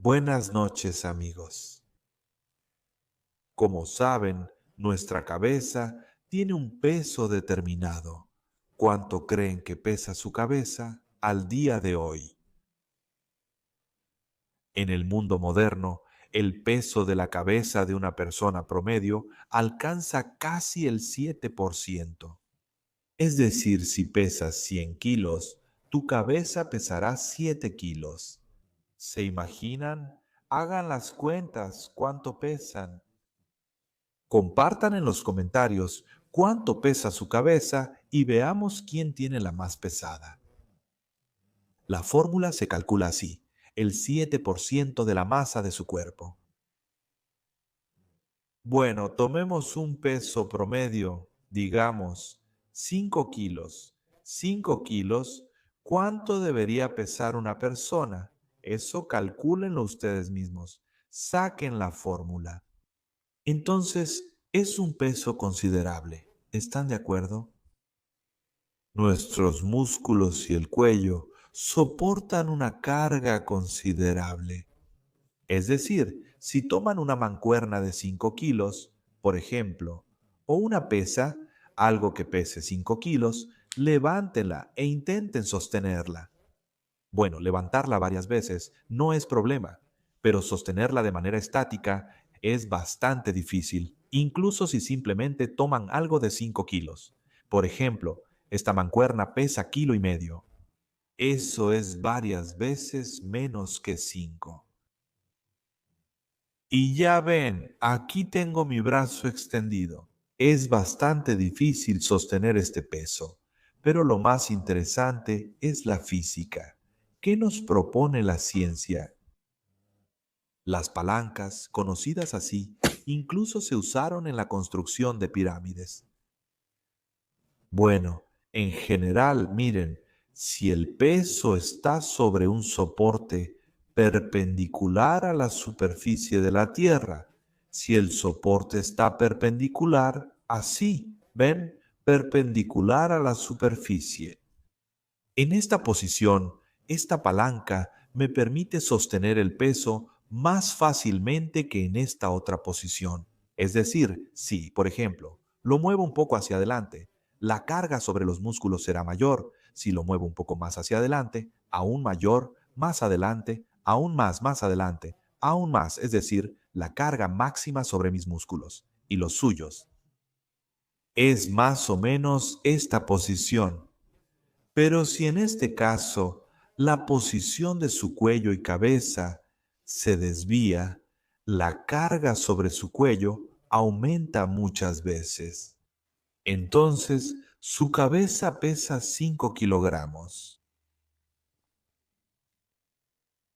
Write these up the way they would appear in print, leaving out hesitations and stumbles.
Buenas noches, amigos. Como saben, nuestra cabeza tiene un peso determinado. ¿Cuánto creen que pesa su cabeza al día de hoy? En el mundo moderno, el peso de la cabeza de una persona promedio alcanza casi el 7%. Es decir, si pesas 100 kilos, tu cabeza pesará 7 kilos. ¿Se imaginan? Hagan las cuentas, ¿cuánto pesan? Compartan en los comentarios cuánto pesa su cabeza y veamos quién tiene la más pesada. La fórmula se calcula así: el 7% de la masa de su cuerpo. Bueno, tomemos un peso promedio, digamos 5 kilos. 5 kilos, ¿cuánto debería pesar una persona? Eso calcúlenlo ustedes mismos. Saquen la fórmula. Entonces, es un peso considerable. ¿Están de acuerdo? Nuestros músculos y el cuello soportan una carga considerable. Es decir, si toman una mancuerna de 5 kilos, por ejemplo, o una pesa, algo que pese 5 kilos, levántenla e intenten sostenerla. Bueno, levantarla varias veces no es problema, pero sostenerla de manera estática es bastante difícil, incluso si simplemente toman algo de 5 kilos. Por ejemplo, esta mancuerna pesa kilo y medio. Eso es varias veces menos que 5. Y ya ven, aquí tengo mi brazo extendido. Es bastante difícil sostener este peso, pero lo más interesante es la física. ¿Qué nos propone la ciencia? Las palancas, conocidas así, incluso se usaron en la construcción de pirámides. Bueno, en general, miren, si el peso está sobre un soporte perpendicular a la superficie de la Tierra, si el soporte está perpendicular, así, ¿ven? Perpendicular a la superficie. En esta posición, esta palanca me permite sostener el peso más fácilmente que en esta otra posición. Es decir, si, por ejemplo, lo muevo un poco hacia adelante, la carga sobre los músculos será mayor. Si lo muevo un poco más hacia adelante, aún mayor, más adelante, aún más adelante, aún más, es decir, la carga máxima sobre mis músculos y los suyos. Es más o menos esta posición. Pero si en este caso la posición de su cuello y cabeza se desvía, la carga sobre su cuello aumenta muchas veces. Entonces, su cabeza pesa 5 kilogramos.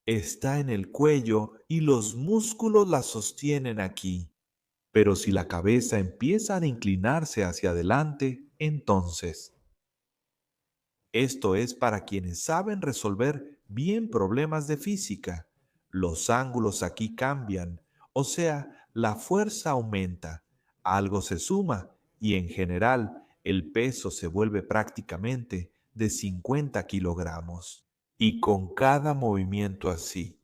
Está en el cuello y los músculos la sostienen aquí. Pero si la cabeza empieza a inclinarse hacia adelante, entonces esto es para quienes saben resolver bien problemas de física. Los ángulos aquí cambian, o sea, la fuerza aumenta, algo se suma y en general el peso se vuelve prácticamente de 50 kilogramos. Y con cada movimiento así,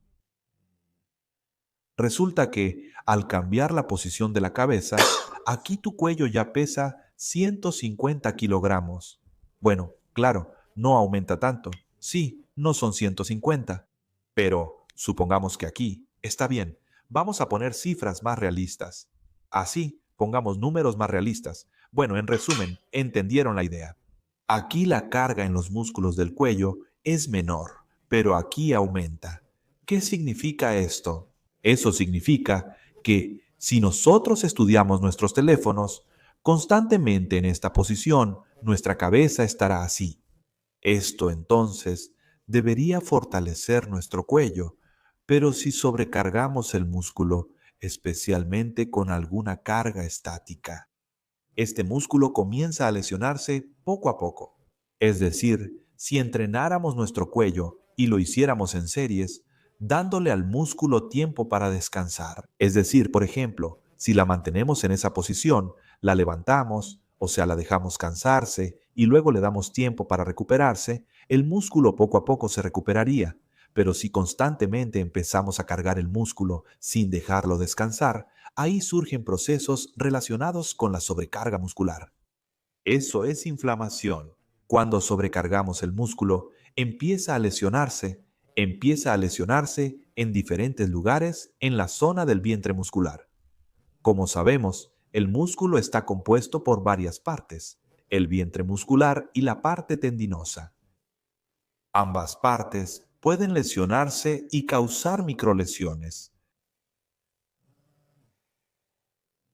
resulta que al cambiar la posición de la cabeza, aquí tu cuello ya pesa 150 kilogramos. Bueno, claro, no aumenta tanto. Sí, no son 150. Pero supongamos que aquí está bien. Vamos a poner cifras más realistas. Así, pongamos números más realistas. Bueno, en resumen, entendieron la idea. Aquí la carga en los músculos del cuello es menor, pero aquí aumenta. ¿Qué significa esto? Eso significa que si nosotros estudiamos nuestros teléfonos, constantemente en esta posición, nuestra cabeza estará así. Esto entonces debería fortalecer nuestro cuello, pero si sobrecargamos el músculo, especialmente con alguna carga estática, este músculo comienza a lesionarse poco a poco. Es decir, si entrenáramos nuestro cuello y lo hiciéramos en series, dándole al músculo tiempo para descansar. Es decir, por ejemplo, si la mantenemos en esa posición, la levantamos, o sea, la dejamos cansarse y luego le damos tiempo para recuperarse, el músculo poco a poco se recuperaría. Pero si constantemente empezamos a cargar el músculo sin dejarlo descansar, ahí surgen procesos relacionados con la sobrecarga muscular. Eso es inflamación. Cuando sobrecargamos el músculo, empieza a lesionarse en diferentes lugares en la zona del vientre muscular. Como sabemos, el músculo está compuesto por varias partes, el vientre muscular y la parte tendinosa. Ambas partes pueden lesionarse y causar microlesiones.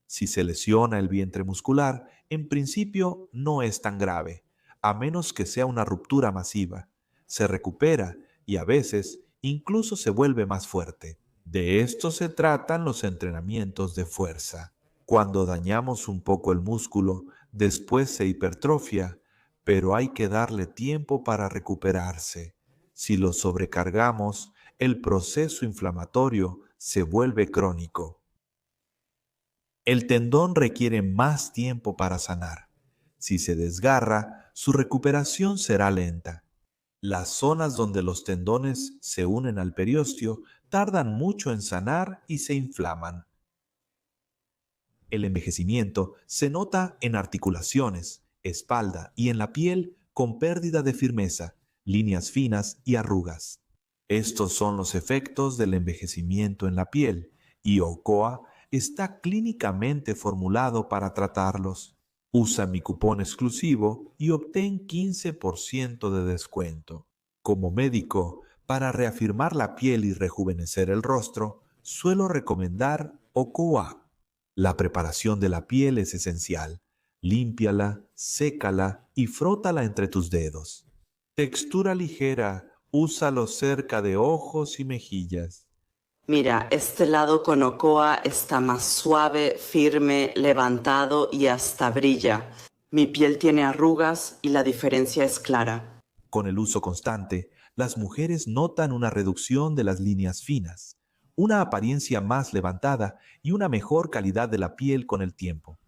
Si se lesiona el vientre muscular, en principio no es tan grave, a menos que sea una ruptura masiva. Se recupera y a veces incluso se vuelve más fuerte. De esto se tratan los entrenamientos de fuerza. Cuando dañamos un poco el músculo, después se hipertrofia, pero hay que darle tiempo para recuperarse. Si lo sobrecargamos, el proceso inflamatorio se vuelve crónico. El tendón requiere más tiempo para sanar. Si se desgarra, su recuperación será lenta. Las zonas donde los tendones se unen al periostio tardan mucho en sanar y se inflaman. El envejecimiento se nota en articulaciones, espalda y en la piel con pérdida de firmeza, líneas finas y arrugas. Estos son los efectos del envejecimiento en la piel y OCOA está clínicamente formulado para tratarlos. Usa mi cupón exclusivo y obtén 15% de descuento. Como médico, para reafirmar la piel y rejuvenecer el rostro, suelo recomendar OCOA. La preparación de la piel es esencial. Límpiala, sécala y frótala entre tus dedos. Textura ligera, úsalo cerca de ojos y mejillas. Mira, este lado con Ocoa está más suave, firme, levantado y hasta brilla. Mi piel tiene arrugas y la diferencia es clara. Con el uso constante, las mujeres notan una reducción de las líneas finas, una apariencia más levantada y una mejor calidad de la piel con el tiempo.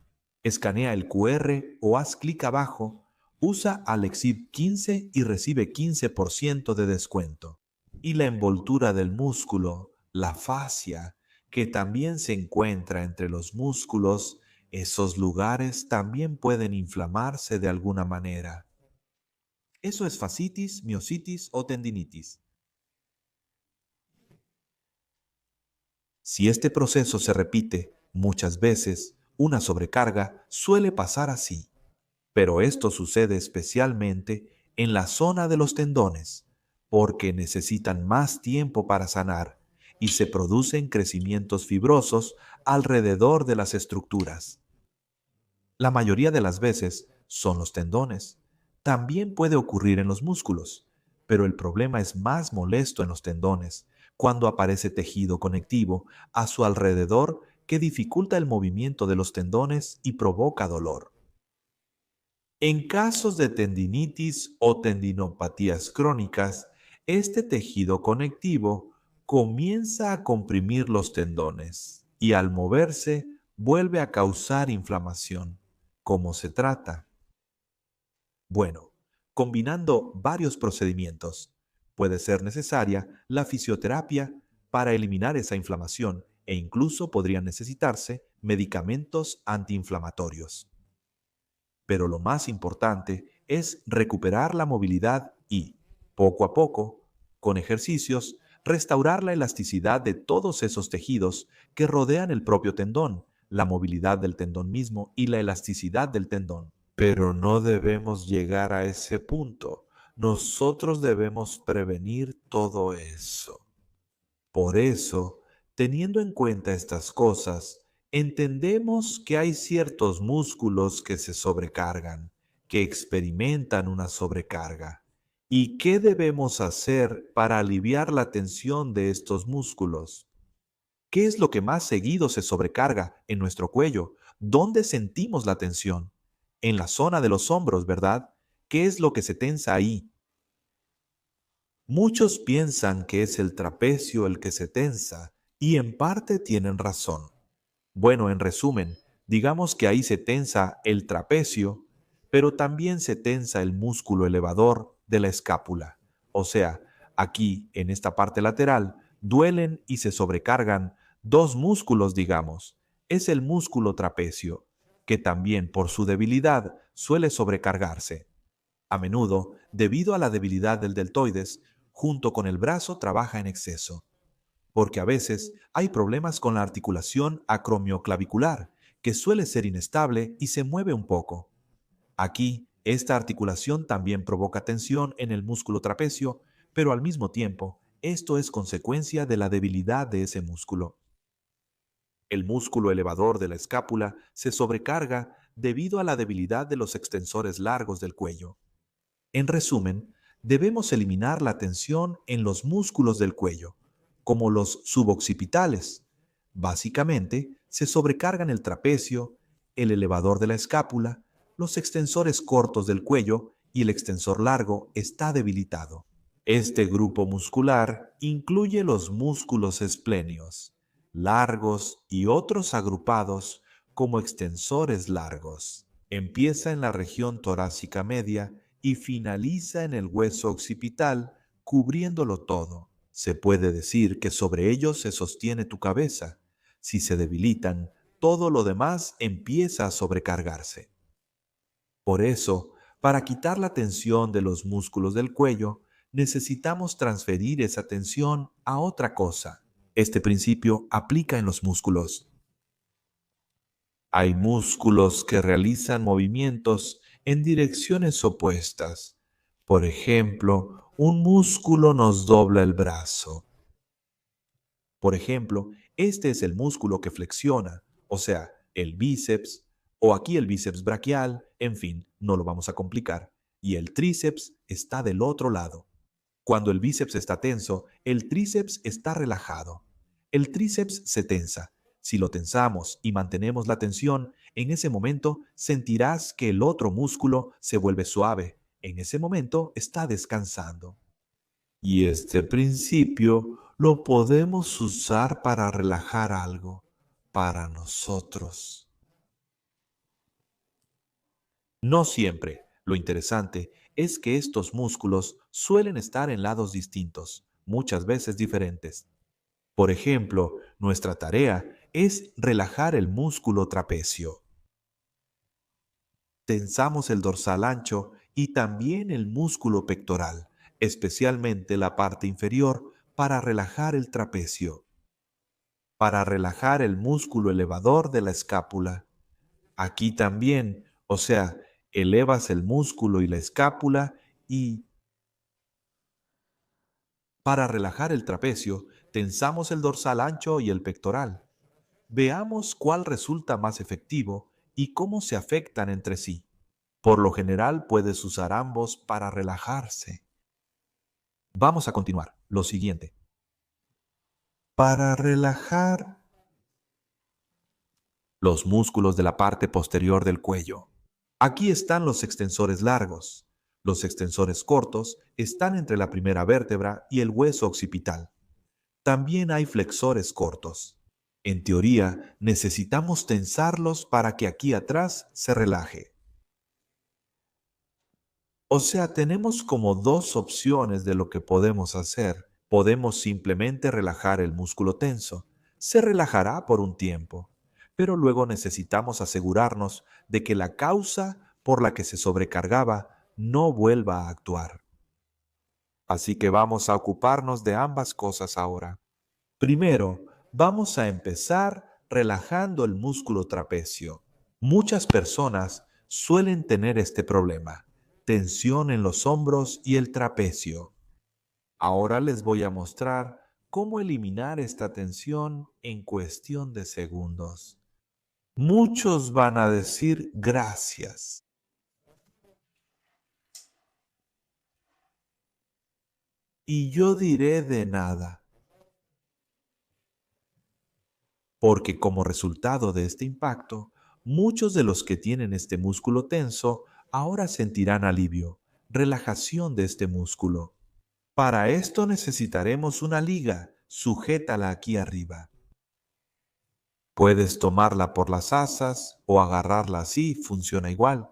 Escanea el QR o haz clic abajo, usa Alexib 15 y recibe 15% de descuento. Y la envoltura del músculo, la fascia, que también se encuentra entre los músculos, esos lugares también pueden inflamarse de alguna manera. Eso es fascitis, miositis o tendinitis. Si este proceso se repite muchas veces, una sobrecarga suele pasar así. Pero esto sucede especialmente en la zona de los tendones, porque necesitan más tiempo para sanar y se producen crecimientos fibrosos alrededor de las estructuras. La mayoría de las veces son los tendones. También puede ocurrir en los músculos, pero el problema es más molesto en los tendones, cuando aparece tejido conectivo a su alrededor que dificulta el movimiento de los tendones y provoca dolor. En casos de tendinitis o tendinopatías crónicas, este tejido conectivo comienza a comprimir los tendones y al moverse vuelve a causar inflamación. ¿Cómo se trata? Bueno, combinando varios procedimientos. Puede ser necesaria la fisioterapia para eliminar esa inflamación e incluso podrían necesitarse medicamentos antiinflamatorios. Pero lo más importante es recuperar la movilidad y, poco a poco, con ejercicios, restaurar la elasticidad de todos esos tejidos que rodean el propio tendón, la movilidad del tendón mismo y la elasticidad del tendón. Pero no debemos llegar a ese punto. Nosotros debemos prevenir todo eso. Por eso, teniendo en cuenta estas cosas, entendemos que hay ciertos músculos que se sobrecargan, que experimentan una sobrecarga. ¿Y qué debemos hacer para aliviar la tensión de estos músculos? ¿Qué es lo que más seguido se sobrecarga en nuestro cuello? ¿Dónde sentimos la tensión? En la zona de los hombros, ¿verdad? ¿Qué es lo que se tensa ahí? Muchos piensan que es el trapecio el que se tensa, y en parte tienen razón. Bueno, en resumen, digamos que ahí se tensa el trapecio, pero también se tensa el músculo elevador de la escápula. O sea, Aquí, en esta parte lateral, duelen y se sobrecargan dos músculos, digamos. Es el músculo trapecio, que también por su debilidad suele sobrecargarse. A menudo, debido a la debilidad del deltoides, junto con el brazo trabaja en exceso, porque a veces hay problemas con la articulación acromioclavicular, que suele ser inestable y se mueve un poco. Aquí, esta articulación también provoca tensión en el músculo trapecio, pero al mismo tiempo, esto es consecuencia de la debilidad de ese músculo. El músculo elevador de la escápula se sobrecarga debido a la debilidad de los extensores largos del cuello. En resumen, debemos eliminar la tensión en los músculos del cuello, como los suboccipitales. Básicamente, se sobrecargan el trapecio, el elevador de la escápula, los extensores cortos del cuello y el extensor largo está debilitado. Este grupo muscular incluye los músculos esplenios, largos y otros agrupados como extensores largos. Empieza en la región torácica media y finaliza en el hueso occipital, cubriéndolo todo. Se puede decir que sobre ellos se sostiene tu cabeza. Si se debilitan, todo lo demás empieza a sobrecargarse. Por eso, para quitar la tensión de los músculos del cuello, necesitamos transferir esa tensión a otra cosa. Este principio aplica en los músculos. Hay músculos que realizan movimientos en direcciones opuestas. Por ejemplo, un músculo nos dobla el brazo. Por ejemplo, este es el músculo que flexiona, o sea, el bíceps, o aquí el bíceps braquial, en fin, no lo vamos a complicar. Y el tríceps está del otro lado. Cuando el bíceps está tenso, el tríceps está relajado. El tríceps se tensa. Si lo tensamos y mantenemos la tensión, en ese momento sentirás que el otro músculo se vuelve suave. En ese momento está descansando. Y este principio lo podemos usar para relajar algo para nosotros. No siempre. Lo interesante es que estos músculos suelen estar en lados distintos, muchas veces diferentes. Por ejemplo, nuestra tarea es relajar el músculo trapecio. Tensamos el dorsal ancho y también el músculo pectoral, especialmente la parte inferior, para relajar el trapecio. Para relajar el músculo elevador de la escápula. Aquí también, o sea, elevas el músculo y la escápula y para relajar el trapecio, tensamos el dorsal ancho y el pectoral. Veamos cuál resulta más efectivo y cómo se afectan entre sí. Por lo general puedes usar ambos para relajarse. Vamos a continuar. Lo siguiente. Para relajar los músculos de la parte posterior del cuello. Aquí están los extensores largos. Los extensores cortos están entre la primera vértebra y el hueso occipital. También hay flexores cortos. En teoría, necesitamos tensarlos para que aquí atrás se relaje. O sea, tenemos como dos opciones de lo que podemos hacer. Podemos simplemente relajar el músculo tenso. Se relajará por un tiempo, pero luego necesitamos asegurarnos de que la causa por la que se sobrecargaba no vuelva a actuar. Así que vamos a ocuparnos de ambas cosas ahora. Primero, vamos a empezar relajando el músculo trapecio. Muchas personas suelen tener este problema, tensión en los hombros y el trapecio. Ahora les voy a mostrar cómo eliminar esta tensión en cuestión de segundos. Muchos van a decir gracias. Y yo diré de nada. Porque como resultado de este impacto, muchos de los que tienen este músculo tenso ahora sentirán alivio, relajación de este músculo. Para esto necesitaremos una liga, sujétala aquí arriba. Puedes tomarla por las asas o agarrarla así, funciona igual.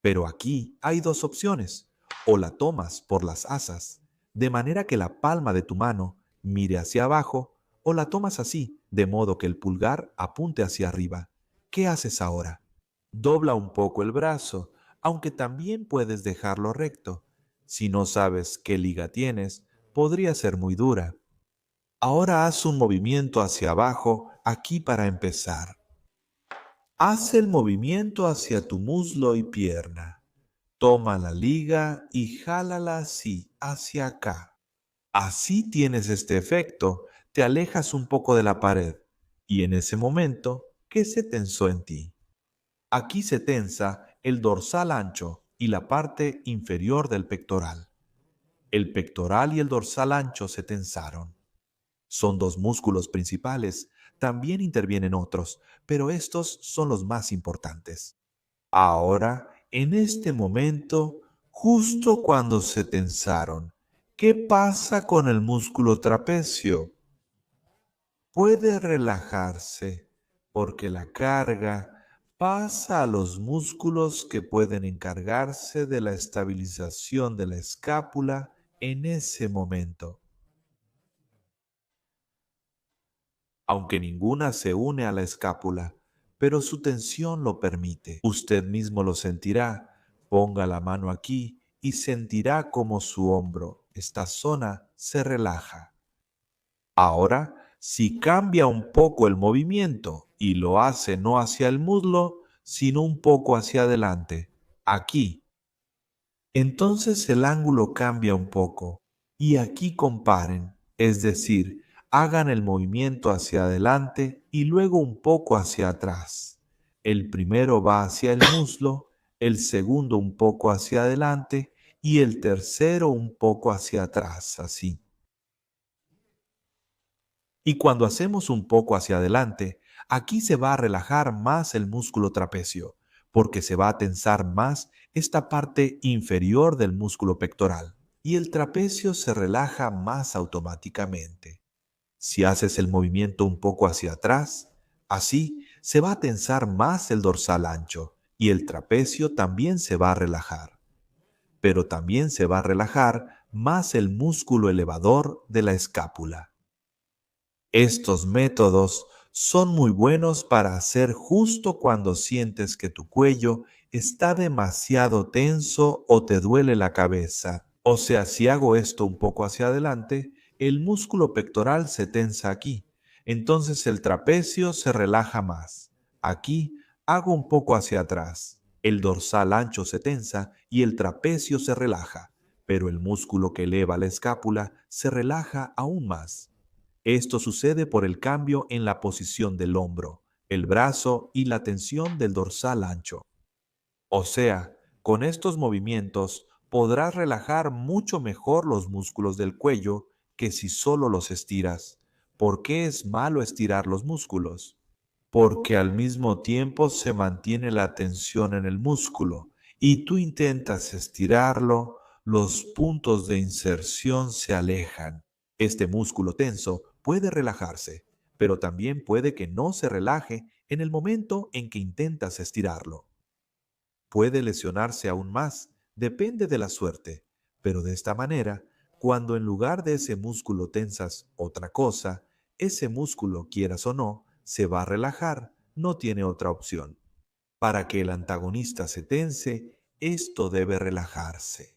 Pero aquí hay dos opciones. O la tomas por las asas, de manera que la palma de tu mano mire hacia abajo, o la tomas así, de modo que el pulgar apunte hacia arriba. ¿Qué haces ahora? Dobla un poco el brazo, aunque también puedes dejarlo recto. Si no sabes qué liga tienes, podría ser muy dura. Ahora haz un movimiento hacia abajo aquí para empezar. Haz el movimiento hacia tu muslo y pierna. Toma la liga y jálala así, hacia acá. Así tienes este efecto, te alejas un poco de la pared y en ese momento, ¿qué se tensó en ti? Aquí se tensa el dorsal ancho y la parte inferior del pectoral. El pectoral y el dorsal ancho se tensaron. Son dos músculos principales, también intervienen otros, pero estos son los más importantes. Ahora, en este momento, justo cuando se tensaron, ¿qué pasa con el músculo trapecio? Puede relajarse porque la carga pasa a los músculos que pueden encargarse de la estabilización de la escápula en ese momento. Aunque ninguna se une a la escápula, pero su tensión lo permite. Usted mismo lo sentirá. Ponga la mano aquí y sentirá como su hombro, esta zona, se relaja. Ahora, si cambia un poco el movimiento y lo hace no hacia el muslo, sino un poco hacia adelante, aquí, entonces el ángulo cambia un poco y aquí comparen, es decir, hagan el movimiento hacia adelante y luego un poco hacia atrás. El primero va hacia el muslo, el segundo un poco hacia adelante y el tercero un poco hacia atrás, así. Y cuando hacemos un poco hacia adelante, aquí se va a relajar más el músculo trapecio, porque se va a tensar más esta parte inferior del músculo pectoral, y el trapecio se relaja más automáticamente. Si haces el movimiento un poco hacia atrás, así se va a tensar más el dorsal ancho, y el trapecio también se va a relajar. Pero también se va a relajar más el músculo elevador de la escápula. Estos métodos son muy buenos para hacer justo cuando sientes que tu cuello está demasiado tenso o te duele la cabeza. O sea, si hago esto un poco hacia adelante, el músculo pectoral se tensa aquí. Entonces el trapecio se relaja más. Aquí hago un poco hacia atrás. El dorsal ancho se tensa y el trapecio se relaja, pero el músculo que eleva la escápula se relaja aún más. Esto sucede por el cambio en la posición del hombro, el brazo y la tensión del dorsal ancho. O sea, con estos movimientos podrás relajar mucho mejor los músculos del cuello que si solo los estiras. ¿Por qué es malo estirar los músculos? Porque al mismo tiempo se mantiene la tensión en el músculo y tú intentas estirarlo, los puntos de inserción se alejan. Este músculo tenso puede relajarse, pero también puede que no se relaje en el momento en que intentas estirarlo. Puede lesionarse aún más, depende de la suerte, pero de esta manera, cuando en lugar de ese músculo tensas otra cosa, ese músculo, quieras o no, se va a relajar, no tiene otra opción. Para que el antagonista se tense, esto debe relajarse.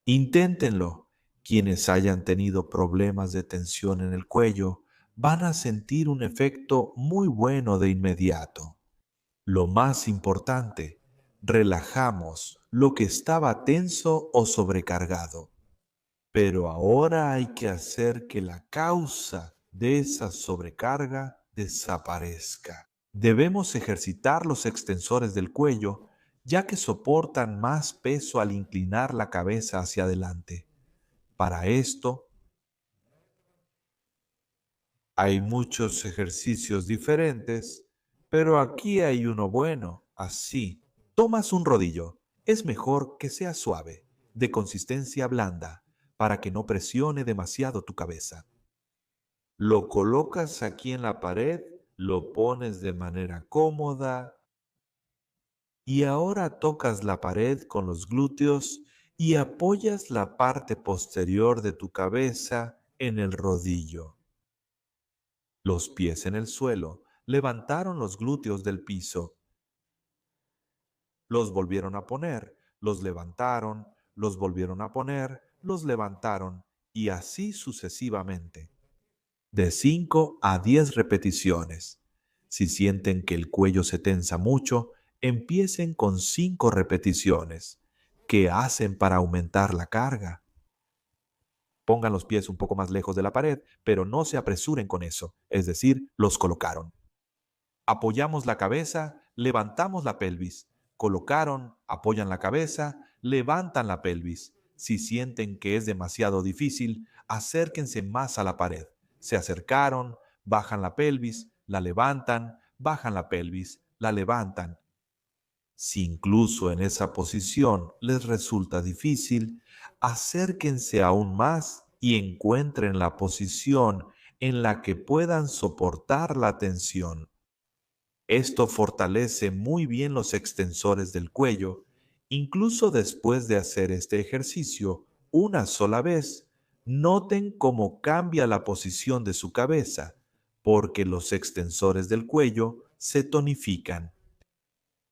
Inténtenlo. Quienes hayan tenido problemas de tensión en el cuello van a sentir un efecto muy bueno de inmediato. Lo más importante, relajamos lo que estaba tenso o sobrecargado. Pero ahora hay que hacer que la causa de esa sobrecarga desaparezca. Debemos ejercitar los extensores del cuello, ya que soportan más peso al inclinar la cabeza hacia adelante. Para esto, hay muchos ejercicios diferentes, pero aquí hay uno bueno. Así, tomas un rodillo. Es mejor que sea suave, de consistencia blanda, para que no presione demasiado tu cabeza. Lo colocas aquí en la pared, lo pones de manera cómoda y ahora tocas la pared con los glúteos y apoyas la parte posterior de tu cabeza en el rodillo. Los pies en el suelo levantaron los glúteos del piso. Los volvieron a poner, los levantaron, los volvieron a poner, los levantaron y así sucesivamente. De 5 a 10 repeticiones. Si sienten que el cuello se tensa mucho, empiecen con 5 repeticiones. ¿Qué hacen para aumentar la carga? Pongan los pies un poco más lejos de la pared, pero no se apresuren con eso, es decir, los colocaron. Apoyamos la cabeza, levantamos la pelvis. Colocaron, apoyan la cabeza, levantan la pelvis. Si sienten que es demasiado difícil, acérquense más a la pared. Se acercaron, bajan la pelvis, la levantan, bajan la pelvis, la levantan. Si incluso en esa posición les resulta difícil, acérquense aún más y encuentren la posición en la que puedan soportar la tensión. Esto fortalece muy bien los extensores del cuello. Incluso después de hacer este ejercicio una sola vez, noten cómo cambia la posición de su cabeza, porque los extensores del cuello se tonifican.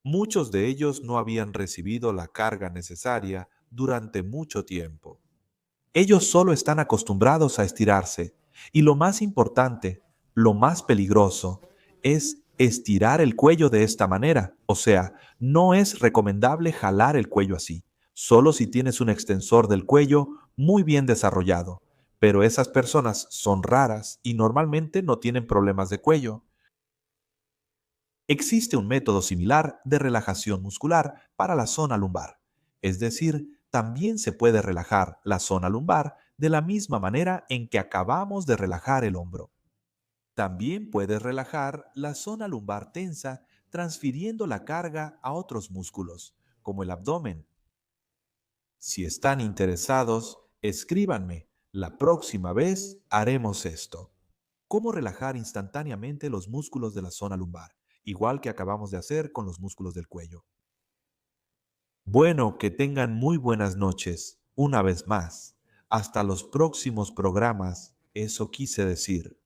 Muchos de ellos no habían recibido la carga necesaria durante mucho tiempo. Ellos solo están acostumbrados a estirarse. Y lo más importante, lo más peligroso, es estirar el cuello de esta manera. O sea, no es recomendable jalar el cuello así, solo si tienes un extensor del cuello muy bien desarrollado. Pero esas personas son raras y normalmente no tienen problemas de cuello. Existe un método similar de relajación muscular para la zona lumbar, es decir, también se puede relajar la zona lumbar de la misma manera en que acabamos de relajar el hombro. También puedes relajar la zona lumbar tensa transfiriendo la carga a otros músculos, como el abdomen. Si están interesados, escríbanme. La próxima vez haremos esto. ¿Cómo relajar instantáneamente los músculos de la zona lumbar? Igual que acabamos de hacer con los músculos del cuello. Bueno, que tengan muy buenas noches. Una vez más. Hasta los próximos programas. Eso quise decir.